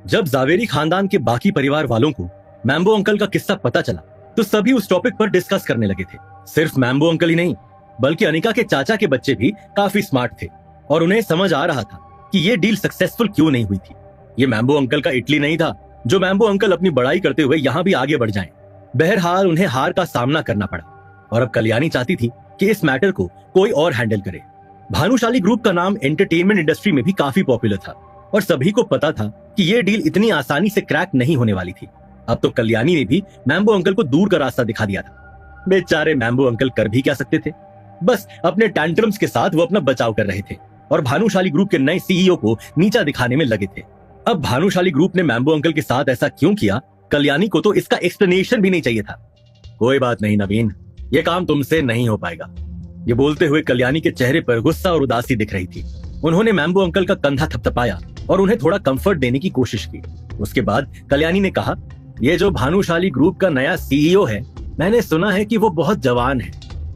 जब जावेरी खानदान के बाकी परिवार वालों को मैम्बो अंकल का किस्सा पता चला तो सभी उस टॉपिक पर डिस्कस करने लगे थे। सिर्फ मैम्बो अंकल ही नहीं बल्कि अनिका के चाचा के बच्चे भी काफी स्मार्ट थे और उन्हें समझ आ रहा था कि ये डील सक्सेसफुल क्यों नहीं हुई थी। ये मैम्बो अंकल का इटली नहीं था जो मैम्बो अंकल अपनी बड़ाई करते हुए यहाँ भी आगे बढ़ जाएं। बहरहाल उन्हें हार का सामना करना पड़ा और अब कल्याणी चाहती थी कि इस मैटर को कोई और हैंडल करे। भानुशाली ग्रुप का नाम एंटरटेनमेंट इंडस्ट्री में भी काफी पॉपुलर था और सभी को पता था कि ये डील इतनी आसानी से क्रैक नहीं होने वाली थी। अब तो कल्याणी ने भी मैम्बो अंकल को दूर का रास्ता दिखा दिया था। बेचारे मैम्बो अंकल कर भी क्या सकते थे, बस अपने टैंट्रम्स के साथ वो अपना बचाव कर रहे थे और भानुशाली ग्रुप के नए सीईओ को नीचा दिखाने में लगे थे। अब भानुशाली ग्रुप ने मैम्बो अंकल के साथ ऐसा क्यों किया, कल्याणी को तो इसका एक्सप्लेनेशन भी नहीं चाहिए था। कोई बात नहीं नवीन, ये काम तुमसे नहीं हो पाएगा। ये बोलते हुए कल्याणी के चेहरे पर गुस्सा और उदासी दिख रही थी। उन्होंने मैम्बो अंकल का कंधा थपथपाया और उन्हें थोड़ा कंफर्ट देने की कोशिश की। उसके बाद कल्याणी ने कहा, ये जो भानुशाली ग्रुप का नया सीईओ है, मैंने सुना है कि वो बहुत जवान है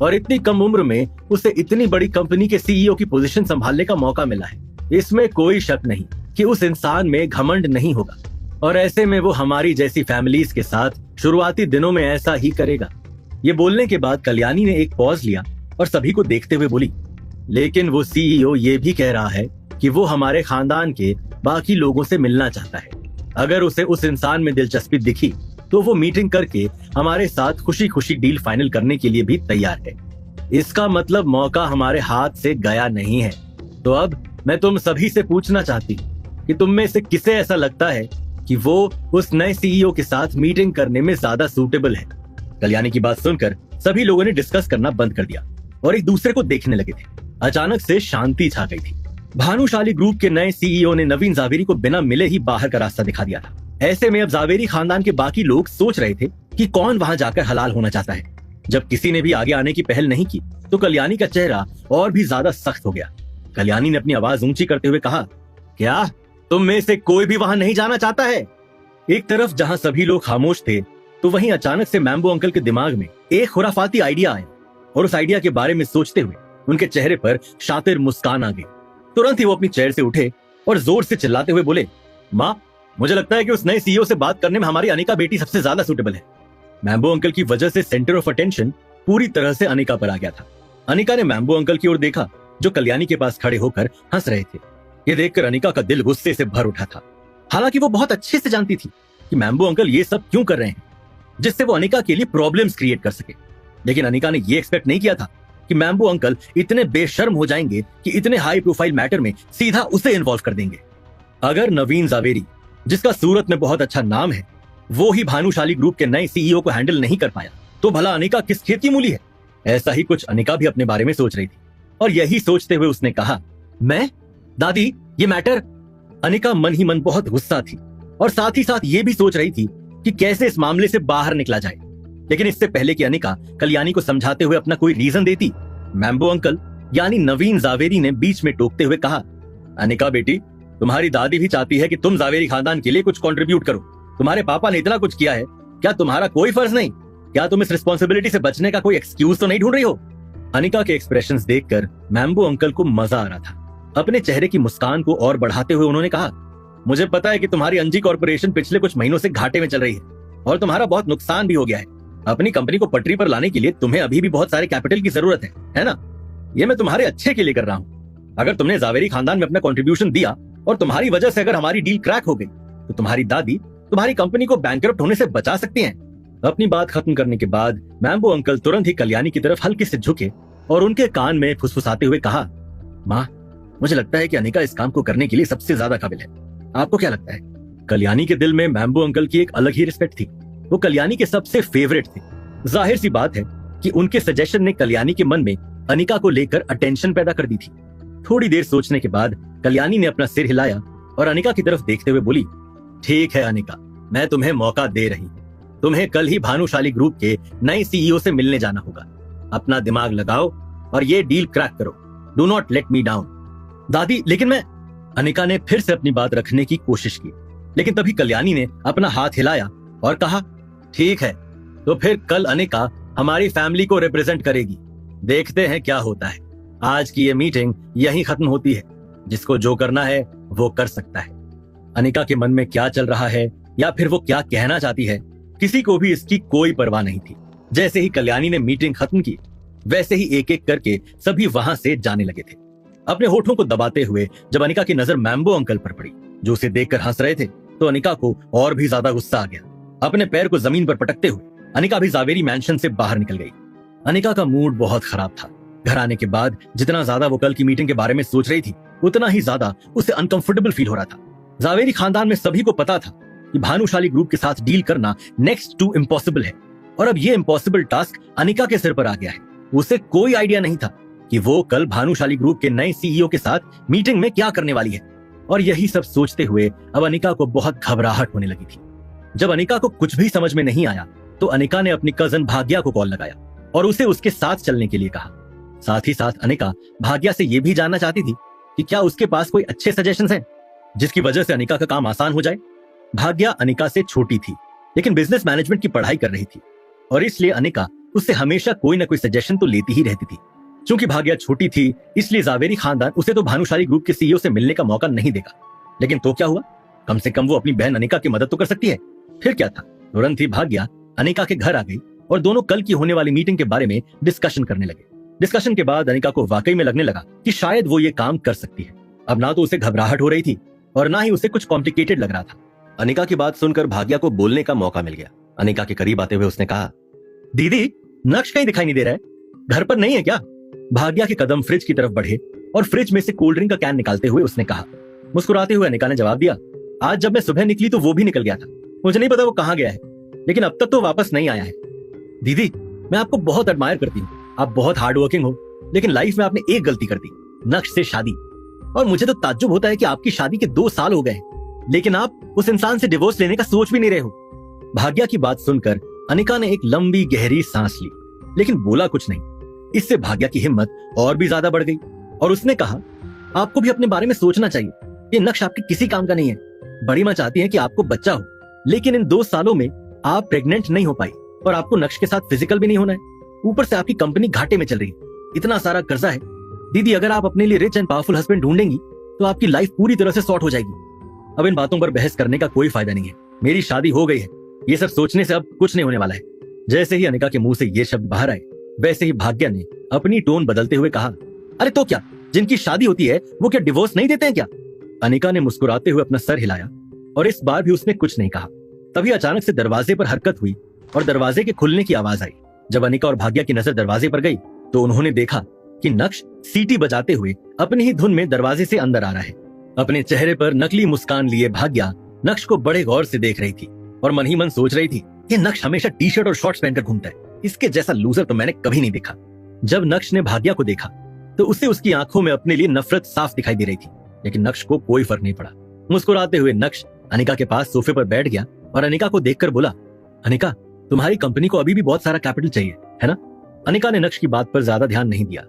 और इतनी कम उम्र में उसे इतनी बड़ी कंपनी के सीईओ की पोजीशन संभालने का मौका मिला है। इसमें कोई शक नहीं कि उस इंसान में घमंड नहीं होगा और ऐसे में वो हमारी जैसी फैमिलीज के साथ शुरुआती दिनों में ऐसा ही करेगा। ये बोलने के बाद कल्याणी ने एक पॉज लिया और सभी को देखते हुए बोली, लेकिन वो सीईओ ये भी कह रहा है कि वो हमारे खानदान के बाकी लोगों से मिलना चाहता है। अगर उसे उस इंसान में दिलचस्पी दिखी तो वो मीटिंग करके हमारे साथ खुशी खुशी डील फाइनल करने के लिए भी तैयार है। इसका मतलब मौका हमारे हाथ से गया नहीं है। तो अब मैं तुम सभी से पूछना चाहती कि तुम में से किसे ऐसा लगता है कि वो उस नए सीईओ के साथ मीटिंग करने में ज्यादा सूटेबल है। कल्याणी की बात सुनकर सभी लोगों ने डिस्कस करना बंद कर दिया और एक दूसरे को देखने लगे थे। अचानक से शांति छा गई थी। भानुशाली ग्रुप के नए सीईओ ने नवीन जावेरी को बिना मिले ही बाहर का रास्ता दिखा दिया था। ऐसे में अब जावेरी खानदान के बाकी लोग सोच रहे थे कि कौन वहां जाकर हलाल होना चाहता है। जब किसी ने भी आगे आने की पहल नहीं की तो कल्याणी का चेहरा और भी ज्यादा सख्त हो गया। कल्याणी ने अपनी आवाज ऊंची करते हुए कहा, क्या तुम में से कोई भी वहां नहीं जाना चाहता है? एक तरफ जहां सभी लोग खामोश थे तो वहीं अचानक से मैम्बो अंकल के दिमाग में एक खुराफाती आइडिया आया और उस आइडिया के बारे में सोचते हुए उनके चेहरे पर शातिर मुस्कान आ गई। तुरंत ही वो अपनी चेयर से उठे और जोर से चिल्लाते हुए बोले, माँ, मुझे लगता है कि उस नए सीईओ से बात करने में हमारी अनिका बेटी सबसे ज्यादा सूटेबल है। मैम्बो अंकल की वजह से सेंटर ऑफ अटेंशन पूरी तरह से अनिका पर आ गया था। अनिका ने मैम्बो अंकल की ओर देखा जो कल्याणी के पास खड़े होकर हंस रहे थे। ये देखकर अनिका का दिल गुस्से से भर उठा था। हालांकि वो बहुत अच्छे से जानती थी कि मैम्बो अंकल ये सब क्यों कर रहे हैं, जिससे वो अनिका के लिए प्रॉब्लम्स क्रिएट कर सके। लेकिन अनिका ने ये एक्सपेक्ट नहीं किया था कि मैम्बो अंकल इतने बेशर्म हो जाएंगे कि इतने हाई प्रोफाइल मैटर में सीधा उसे इन्वॉल्व कर देंगे। अगर नवीन जावेरी, जिसका सूरत में बहुत अच्छा नाम है, वो ही भानुशाली ग्रुप के नए सीईओ को हैंडल नहीं कर पाया तो भला अनिका किस खेत की मूली है? ऐसा ही कुछ अनिका भी अपने बारे में सोच रही थी और यही सोचते हुए उसने कहा, मैं? दादी, ये मैटर? अनिका मन ही मन बहुत गुस्सा थी और साथ ही साथ ये भी सोच रही थी कि कैसे इस मामले से बाहर निकला जाए। लेकिन इससे पहले कि अनिका कल्याणी को समझाते हुए अपना कोई रीजन देती, मैम्बो अंकल यानी नवीन जावेरी ने बीच में टोकते हुए कहा, अनिका बेटी, तुम्हारी दादी भी चाहती है कि तुम जावेरी खानदान के लिए कुछ कंट्रीब्यूट करो। तुम्हारे पापा ने इतना कुछ किया है, क्या तुम्हारा कोई फर्ज नहीं? क्या तुम इस रिस्पॉन्सिबिलिटी से बचने का कोई एक्सक्यूज तो नहीं ढूंढ रही हो? अनिका के एक्सप्रेशंस देखकर मैम्बो अंकल को मजा आ रहा था। अपने चेहरे की मुस्कान को और बढ़ाते हुए उन्होंने कहा, मुझे पता है कि तुम्हारी अंजी कॉर्पोरेशन पिछले कुछ महीनों से घाटे में चल रही है और तुम्हारा बहुत नुकसान भी हो गया है। अपनी कंपनी को पटरी पर लाने के लिए तुम्हें अभी भी बहुत सारे कैपिटल की जरूरत है ना? ये मैं तुम्हारे अच्छे के लिए कर रहा हूँ। अगर तुमने जावेरी खानदान में अपना कंट्रीब्यूशन दिया और तुम्हारी वजह से अगर हमारी डील क्रैक हो गई तो तुम्हारी दादी तुम्हारी कंपनी को बैंकरप्ट होने से बचा सकती हैं। अपनी बात खत्म करने के बाद मैम्बो अंकल तुरंत ही कल्याणी की तरफ हल्के से झुके और उनके कान में फुसफुसाते हुए कहा, माँ, मुझे लगता है कि अनिका इस काम को करने के लिए सबसे ज्यादा काबिल है। आपको क्या लगता है? कल्याणी के दिल में मैम्बो अंकल की एक अलग ही रिस्पेक्ट थी। वो कल्याणी के सबसे फेवरेट थे। जाहिर सी बात है कि उनके सजेशन ने कल्याणी के मन में अनिका को लेकर अटेंशन पैदा कर दी थी। थोड़ी देर सोचने के बाद कल्याणी ने अपना सिर हिलाया और अनिका की तरफ देखते हुए बोली, ठीक है अनिका, मैं तुम्हें मौका दे रही हूँ। तुम्हें कल ही भानुशाली ग्रुप के नए सीईओ से मिलने जाना होगा। अपना दिमाग लगाओ और ये डील क्रैक करो। Do not let me down. दादी, लेकिन मैं... अनिका ने फिर से अपनी बात रखने की कोशिश की, लेकिन तभी कल्याणी ने अपना हाथ हिलाया और कहा, ठीक है, तो फिर कल अनिका हमारी फैमिली को रिप्रेजेंट करेगी। देखते हैं क्या होता है। आज की ये मीटिंग यहीं खत्म होती है। जिसको जो करना है वो कर सकता है। अनिका के मन में क्या चल रहा है या फिर वो क्या कहना चाहती है, किसी को भी इसकी कोई परवाह नहीं थी। जैसे ही कल्याणी ने मीटिंग खत्म की, वैसे ही एक एक करके सभी वहां से जाने लगे थे। अपने होठों को दबाते हुए जब अनिका की नजर मैम्बो अंकल पर पड़ी, जो उसे देखकर हंस रहे थे, तो अनिका को और भी ज्यादा गुस्सा आ गया। अपने पैर को जमीन पर पटकते हुए अनिका भी जावेरी मैंशन से बाहर निकल गई। अनिका का मूड बहुत खराब था। घर आने के बाद जितना ज्यादा वो कल की मीटिंग के बारे में सोच रही थी, उतना ही ज्यादा उसे अनकंफर्टेबल फील हो रहा था। जावेरी खानदान में सभी को पता था कि भानुशाली ग्रुप के साथ डील करना नेक्स्ट टू इम्पॉसिबल है, और अब ये इम्पॉसिबल टास्क अनिका के सिर पर आ गया है। उसे कोई आइडिया नहीं था कि वो कल भानुशाली ग्रुप के नए सीईओ के साथ मीटिंग में क्या करने वाली है। और यही सब सोचते हुए अब अनिका को बहुत घबराहट होने लगी थी। जब अनिका को कुछ भी समझ में नहीं आया, तो अनिका ने अपनी कजन भाग्या को कॉल लगाया और उसे उसके साथ चलने के लिए कहा। साथ ही साथ अनिका भाग्या से यह भी जानना चाहती थी कि क्या उसके पास कोई अच्छे सजेशंस हैं, जिसकी वजह से अनिका का काम आसान हो जाए। भाग्या अनिका से छोटी थी, लेकिन बिजनेस मैनेजमेंट की पढ़ाई कर रही थी, और इसलिए अनिका उससे हमेशा कोई ना कोई सजेशन तो लेती ही रहती थी। क्योंकि भाग्या छोटी थी, इसलिए जावेरी खानदान उसे तो भानुशाली ग्रुप के सीईओ से मिलने का मौका नहीं देगा। लेकिन तो क्या हुआ, कम से कम वो अपनी बहन अनिका की मदद तो कर सकती है। फिर क्या था, तुरंत ही भाग्या अनिका के घर आ गई और दोनों कल की होने वाली मीटिंग के बारे में डिस्कशन करने लगे। डिस्कशन के बाद अनिका को वाकई में लगने लगा कि शायद वो ये काम कर सकती है। अब ना तो उसे घबराहट हो रही थी और ना ही उसे कुछ कॉम्प्लिकेटेड लग रहा था। अनिका की बात सुनकर भाग्या को बोलने का मौका मिल गया। अनिका के करीब आते हुए उसने कहा, दीदी, नक्श कहीं दिखाई नहीं दे रहा है, घर पर नहीं है क्या? भाग्या के कदम फ्रिज की तरफ बढ़े और फ्रिज में से कोल्ड ड्रिंक का कैन निकालते हुए उसने कहा। मुस्कुराते हुए अनिका ने जवाब दिया, आज जब मैं सुबह निकली तो वो भी निकल गया था। मुझे नहीं पता वो कहाँ गया है, लेकिन अब तक तो वापस नहीं आया है। दीदी, मैं आपको बहुत एडमायर करती हूँ, आप बहुत हार्ड वर्किंग हो, लेकिन लाइफ में आपने एक गलती कर दी, नक्श से शादी। और मुझे तो ताज्जुब होता है कि आपकी शादी के 2 साल हो गए, लेकिन आप उस इंसान से डिवोर्स लेने का सोच भी नहीं रहे हो। भाग्या की बात सुनकर अनिका ने एक लंबी गहरी सांस ली, लेकिन बोला कुछ नहीं। इससे भाग्या की हिम्मत और भी ज्यादा बढ़ गई और उसने कहा, आपको भी अपने बारे में सोचना चाहिए, ये नक्श आपके किसी काम का नहीं है। बड़ी माँ चाहती है कि आपको बच्चा हो, लेकिन इन 2 सालों में आप प्रेग्नेंट नहीं हो पाई और आपको नक्श के साथ फिजिकल भी नहीं होना है। ऊपर से आपकी कंपनी घाटे में चल रही है, इतना सारा कर्जा है। दीदी, अगर आप अपने लिए रिच एंड पावरफुल हस्बैंड ढूंढेंगी तो आपकी लाइफ पूरी तरह से सॉर्ट हो जाएगी। अब इन बातों पर बहस करने का कोई फायदा नहीं है, मेरी शादी हो गई है, ये सब सोचने से अब कुछ नहीं होने वाला है। जैसे ही अनिका के मुंह से ये शब्द बाहर आए, वैसे ही भाग्या ने अपनी टोन बदलते हुए कहा, अरे तो क्या, जिनकी शादी होती है वो क्या डिवोर्स नहीं देते हैं क्या? अनिका ने मुस्कुराते हुए अपना सर हिलाया और इस बार भी उसने कुछ नहीं कहा। तभी अचानक से दरवाजे पर हरकत हुई और दरवाजे के खुलने की आवाज आई। जब अनिका और भाग्या की नजर दरवाजे पर गई तो उन्होंने देखा कि नक्श सीटी बजाते हुए अपनी ही धुन में दरवाजे से अंदर आ रहा है। अपने चेहरे पर नकली मुस्कान लिए भाग्या नक्श को बड़े गौर से देख रही थी और मन ही मन सोच रही थी, ये नक्श हमेशा टी शर्ट और शॉर्ट्स पहनकर घूमता है, इसके जैसा लूजर तो मैंने कभी नहीं देखा। जब नक्श ने भाग्या को देखा तो उसे उसकी आंखों में अपने लिए नफरत साफ दिखाई दे रही थी, लेकिन नक्श को कोई फर्क नहीं पड़ा। मुस्कुराते हुए नक्श अनिका के पास सोफे पर बैठ गया और अनिका को देखकर बोला, अनिका, तुम्हारी कंपनी को अभी भी बहुत सारा कैपिटल चाहिए, है ना? अनिका ने नक्श की बात पर ज्यादा ध्यान नहीं दिया।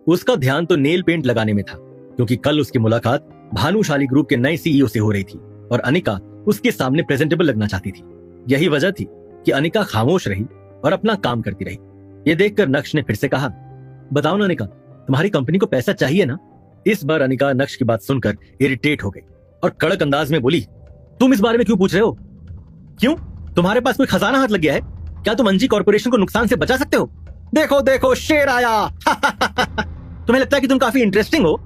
उसका ध्यान तो नेल पेंट लगाने में था, क्योंकि कल उसकी मुलाकात भानुशाली ग्रुप के नए सीईओ से हो रही थी और अनिका उसके सामने प्रेजेंटेबल लगना चाहती थी। यही वजह थी कि अनिका खामोश रही और अपना काम करती रही। ये देखकर नक्श ने फिर से कहा, बताओ ना अनिका, तुम्हारी कंपनी को पैसा चाहिए ना? इस बार अनिका नक्श की बात सुनकर इरिटेट हो गई और कड़क अंदाज में बोली, तुम इस बारे में क्यों पूछ रहे हो? क्यों, तुम्हारे पास कोई खजाना हाथ लग गया है क्या? तुम अंजी कॉर्पोरेशन को नुकसान से बचा सकते हो? देखो देखो, शेर आया। तुम्हें लगता है कि तुम काफी इंटरेस्टिंग हो,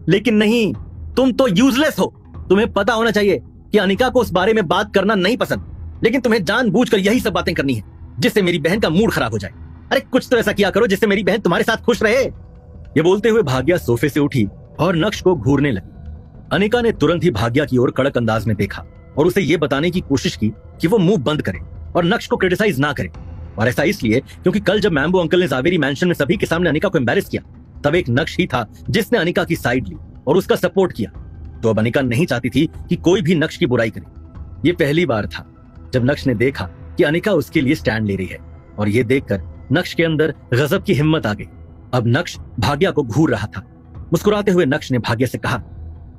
लेकिन नहीं, तुम तो यूजलेस हो। तुम्हें पता होना चाहिए कि अनिका को उस बारे में बात करना नहीं पसंद, लेकिन तुम्हें जानबूझकर यही सब बातें करनी है जिससे मेरी बहन का मूड खराब हो जाए। अरे कुछ तो ऐसा किया करो जिससे मेरी बहन तुम्हारे साथ खुश रहे। ये बोलते हुए भाग्या सोफे से उठी और नक्श को घूरने लगी। अनिका ने तुरंत ही भाग्या की ओर कड़क अंदाज में देखा और उसे ये बताने की कोशिश की कि वो मुंह बंद करे और नक्श को क्रिटिसाइज ना करे। और ऐसा इसलिए क्योंकि कल जब मैम्बो अंकल ने जावेरी मैंशन में सभी के सामने अनिका को एम्बैरेस किया, तब एक नक्श ही था जिसने अनिका की साइड ली और उसका सपोर्ट किया। तो अब अनिका नहीं चाहती थी कि कोई भी नक्श की बुराई करे। ये पहली बार था जब नक्श ने देखा कि अनिका उसके लिए स्टैंड ले रही है, और ये देखकर नक्श के अंदर गजब की हिम्मत आ गई। अब नक्श भाग्या को घूर रहा था। मुस्कुराते हुए नक्श ने भाग्या से कहा,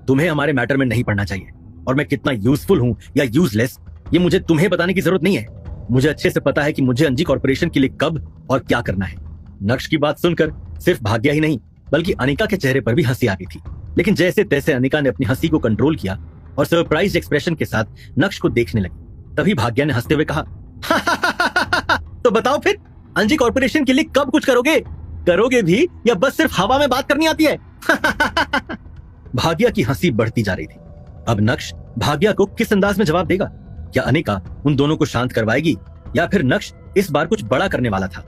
तुम्हें हमारे मैटर में नहीं पड़ना चाहिए, और मैं कितना यूजफुल हूं या यूजलेस ये मुझे तुम्हें बताने की जरूरत नहीं है। मुझे अच्छे से पता है कि मुझे अंजी कॉर्पोरेशन के लिए कब और क्या करना है। नक्श की बात सुनकर सिर्फ भाग्या ही नहीं बल्कि अनिका के चेहरे पर भी हंसी आ गई थी, लेकिन जैसे तैसे अनिका ने अपनी हंसी को कंट्रोल किया और सरप्राइज एक्सप्रेशन के साथ नक्श को देखने लगी। तभी भाग्या ने हंसते हुए कहा, तो बताओ फिर अंजी कॉर्पोरेशन के लिए कब कुछ करोगे? करोगे भी या बस सिर्फ हवा में बात करनी आती है? भाग्या की हंसी बढ़ती जा रही थी। अब नक्श भाग्या को किस अंदाज में जवाब देगा? क्या अनिका उन दोनों को शांत करवाएगी या फिर नक्श इस बार कुछ बड़ा करने वाला था?